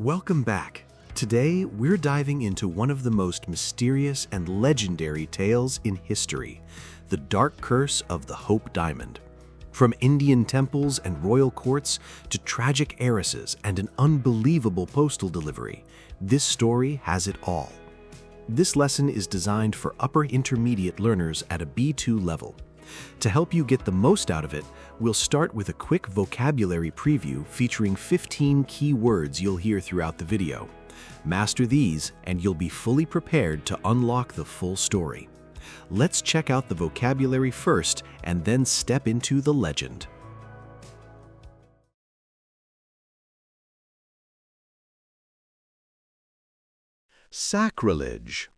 Welcome back. Today, we're diving into one of the most mysterious and legendary tales in history, the dark curse of the Hope Diamond. From Indian temples and royal courts to tragic heiresses and an unbelievable postal delivery, this story has it all. This lesson is designed for upper intermediate learners at a B2 level. To help you get the most out of it, we'll start with a quick vocabulary preview featuring 15 key words you'll hear throughout the video. Master these, and you'll be fully prepared to unlock the full story. Let's check out the vocabulary first and then step into the legend. Sacrilege,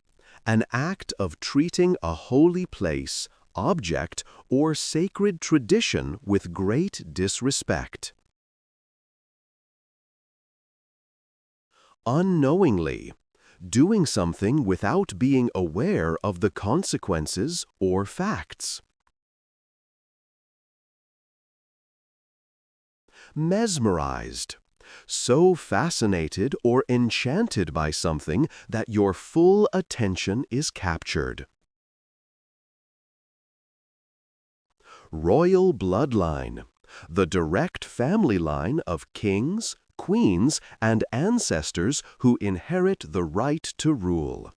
an act of treating a holy place, object, or sacred tradition with great disrespect. Unknowingly, doing something without being aware of the consequences or facts. Mesmerized, so fascinated or enchanted by something that your full attention is captured. Royal bloodline, the direct family line of kings, queens, and ancestors who inherit the right to rule.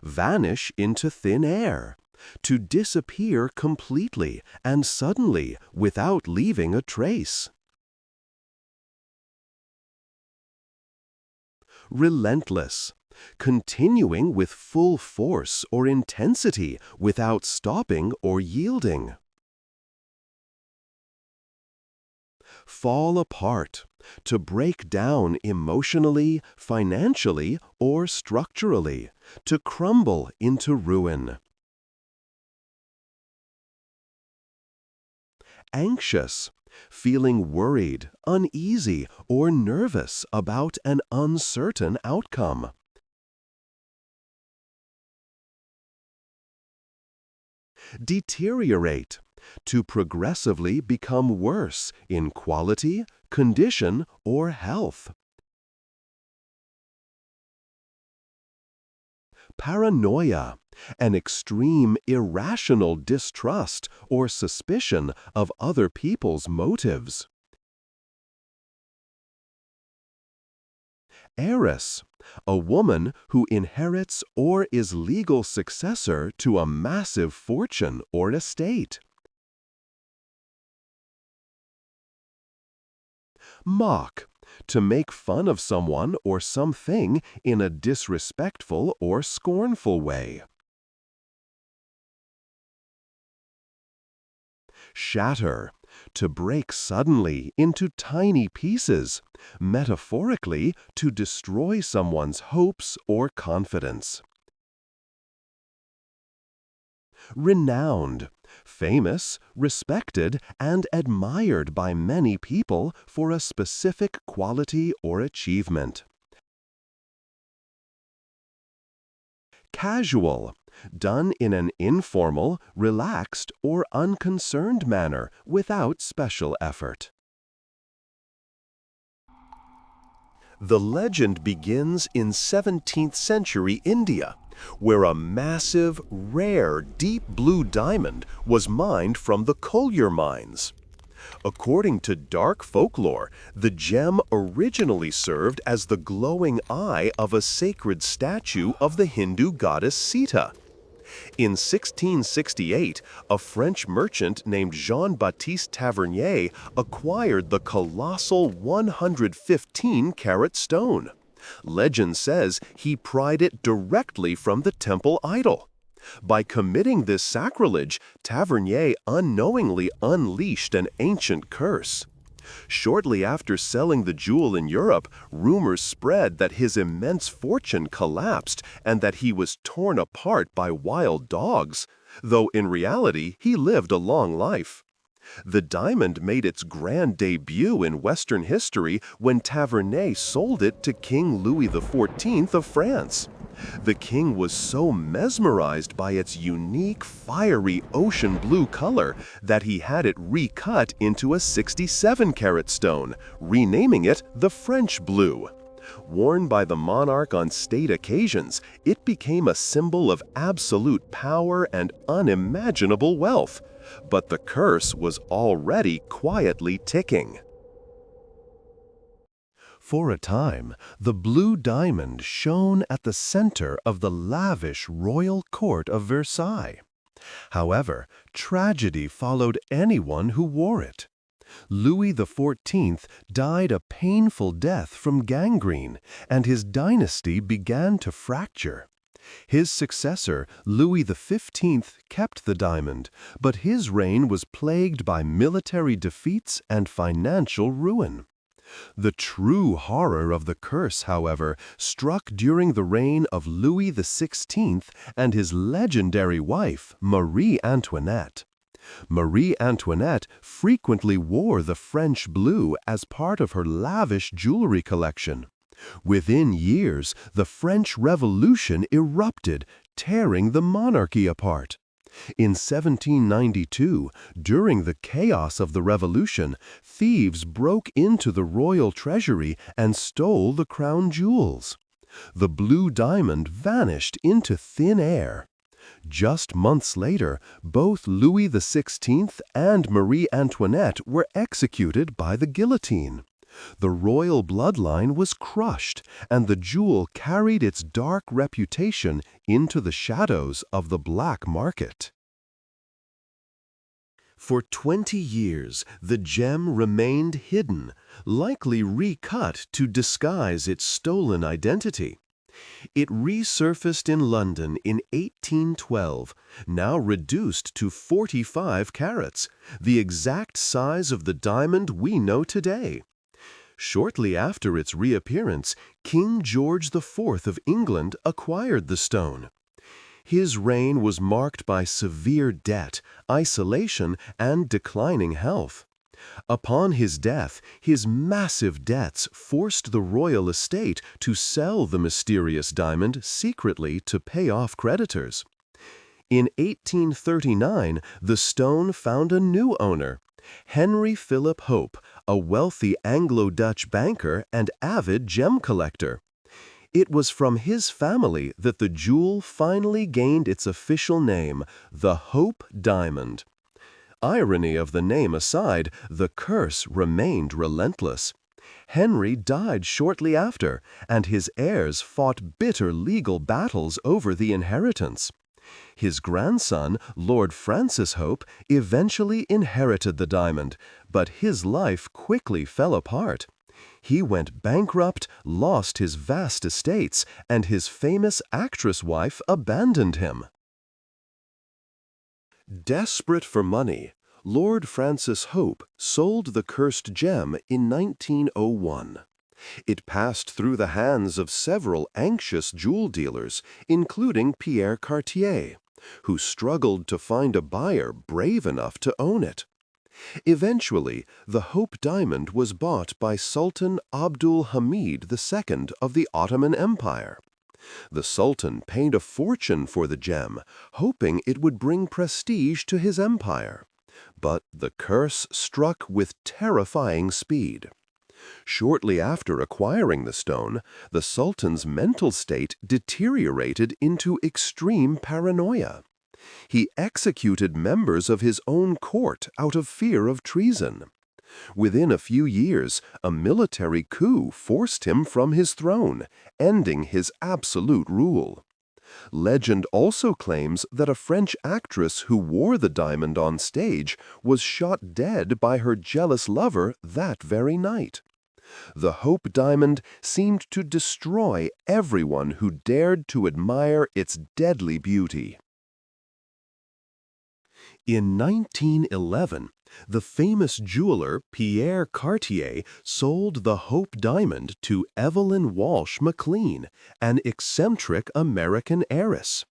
Vanish into thin air, to disappear completely and suddenly without leaving a trace. Relentless, continuing with full force or intensity without stopping or yielding. Fall apart, to break down emotionally, financially, or structurally, to crumble into ruin. Anxious, feeling worried, uneasy, or nervous about an uncertain outcome. Deteriorate, to progressively become worse in quality, condition, or health. Paranoia, an extreme irrational distrust or suspicion of other people's motives. Heiress, a woman who inherits or is legal successor to a massive fortune or estate. Mock, to make fun of someone or something in a disrespectful or scornful way. Shatter, to break suddenly into tiny pieces, metaphorically to destroy someone's hopes or confidence. Renowned, famous, respected, and admired by many people for a specific quality or achievement. Casual, done in an informal, relaxed, or unconcerned manner without special effort. The legend begins in 17th century India, where a massive, rare, deep blue diamond was mined from the Collyer mines. According to dark folklore, the gem originally served as the glowing eye of a sacred statue of the Hindu goddess Sita. In 1668, a French merchant named Jean-Baptiste Tavernier acquired the colossal 115-carat stone. Legend says he pried it directly from the temple idol. By committing this sacrilege, Tavernier unknowingly unleashed an ancient curse. Shortly after selling the jewel in Europe, rumors spread that his immense fortune collapsed and that he was torn apart by wild dogs, though in reality he lived a long life. The diamond made its grand debut in Western history when Tavernier sold it to King Louis XIV of France. The king was so mesmerized by its unique, fiery ocean blue color that he had it recut into a 67-carat stone, renaming it the French blue. Worn by the monarch on state occasions, it became a symbol of absolute power and unimaginable wealth. But the curse was already quietly ticking. For a time, the blue diamond shone at the center of the lavish Royal Court of Versailles. However, tragedy followed anyone who wore it. Louis XIV died a painful death from gangrene, and his dynasty began to fracture. His successor, Louis XV, kept the diamond, but his reign was plagued by military defeats and financial ruin. The true horror of the curse, however, struck during the reign of Louis XVI and his legendary wife, Marie Antoinette. Marie Antoinette frequently wore the French blue as part of her lavish jewelry collection. Within years, the French Revolution erupted, tearing the monarchy apart. In 1792, during the chaos of the revolution, thieves broke into the royal treasury and stole the crown jewels. The blue diamond vanished into thin air. Just months later, both Louis XVI and Marie Antoinette were executed by the guillotine. The royal bloodline was crushed, and the jewel carried its dark reputation into the shadows of the black market. For 20 years, the gem remained hidden, likely recut to disguise its stolen identity. It resurfaced in London in 1812, now reduced to 45 carats, the exact size of the diamond we know today. Shortly after its reappearance, King George IV of England acquired the stone. His reign was marked by severe debt, isolation, and declining health. Upon his death, his massive debts forced the royal estate to sell the mysterious diamond secretly to pay off creditors. In 1839, the stone found a new owner, Henry Philip Hope, a wealthy Anglo-Dutch banker and avid gem collector. It was from his family that the jewel finally gained its official name, the Hope Diamond. Irony of the name aside, the curse remained relentless. Henry died shortly after, and his heirs fought bitter legal battles over the inheritance. His grandson, Lord Francis Hope, eventually inherited the diamond, but his life quickly fell apart. He went bankrupt, lost his vast estates, and his famous actress wife abandoned him. Desperate for money, Lord Francis Hope sold the cursed gem in 1901. It passed through the hands of several anxious jewel dealers, including Pierre Cartier, who struggled to find a buyer brave enough to own it. Eventually, the Hope diamond was bought by Sultan Abdul Hamid II of the Ottoman Empire. The Sultan paid a fortune for the gem, hoping it would bring prestige to his empire. But the curse struck with terrifying speed. Shortly after acquiring the stone, the Sultan's mental state deteriorated into extreme paranoia. He executed members of his own court out of fear of treason. Within a few years, a military coup forced him from his throne, ending his absolute rule. Legend also claims that a French actress who wore the diamond on stage was shot dead by her jealous lover that very night. The Hope diamond seemed to destroy everyone who dared to admire its deadly beauty. In 1911, the famous jeweler Pierre Cartier sold the Hope diamond to Evelyn Walsh McLean, an eccentric American heiress.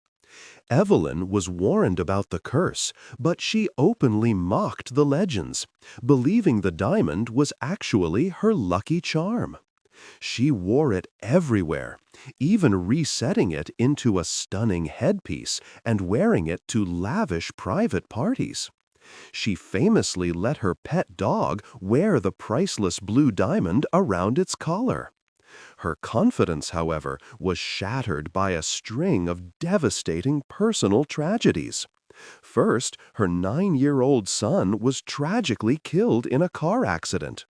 Evelyn was warned about the curse, but she openly mocked the legends, believing the diamond was actually her lucky charm. She wore it everywhere, even resetting it into a stunning headpiece and wearing it to lavish private parties. She famously let her pet dog wear the priceless blue diamond around its collar. Her confidence, however, was shattered by a string of devastating personal tragedies. First, her 9-year-old son was tragically killed in a car accident.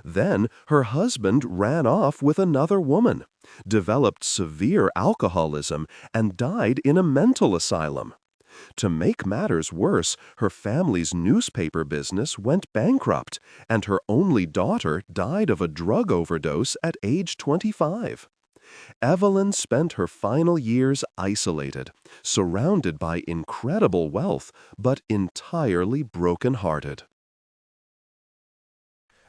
Then, her husband ran off with another woman, developed severe alcoholism, and died in a mental asylum. To make matters worse, her family's newspaper business went bankrupt, and her only daughter died of a drug overdose at age 25. Evelyn spent her final years isolated, surrounded by incredible wealth, but entirely broken-hearted.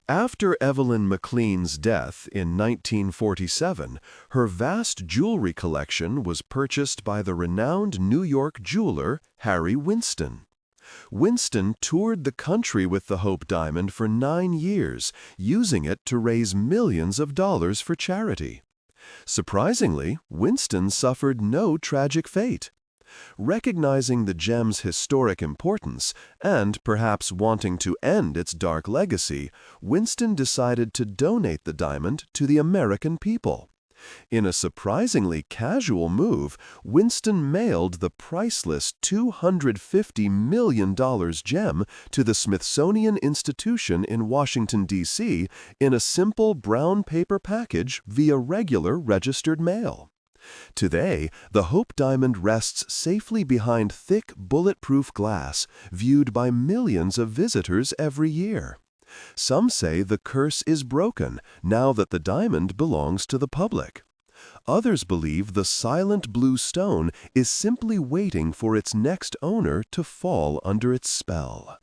After Evelyn McLean's death in 1947, her vast jewelry collection was purchased by the renowned New York jeweler Harry Winston. Winston toured the country with the Hope Diamond for 9 years, using it to raise millions of dollars for charity. Surprisingly, Winston suffered no tragic fate. Recognizing the gem's historic importance, and perhaps wanting to end its dark legacy, Winston decided to donate the diamond to the American people. In a surprisingly casual move, Winston mailed the priceless $250 million gem to the Smithsonian Institution in Washington, D.C. in a simple brown paper package via regular registered mail. Today, the Hope Diamond rests safely behind thick, bulletproof glass, viewed by millions of visitors every year. Some say the curse is broken now that the diamond belongs to the public. Others believe the silent blue stone is simply waiting for its next owner to fall under its spell.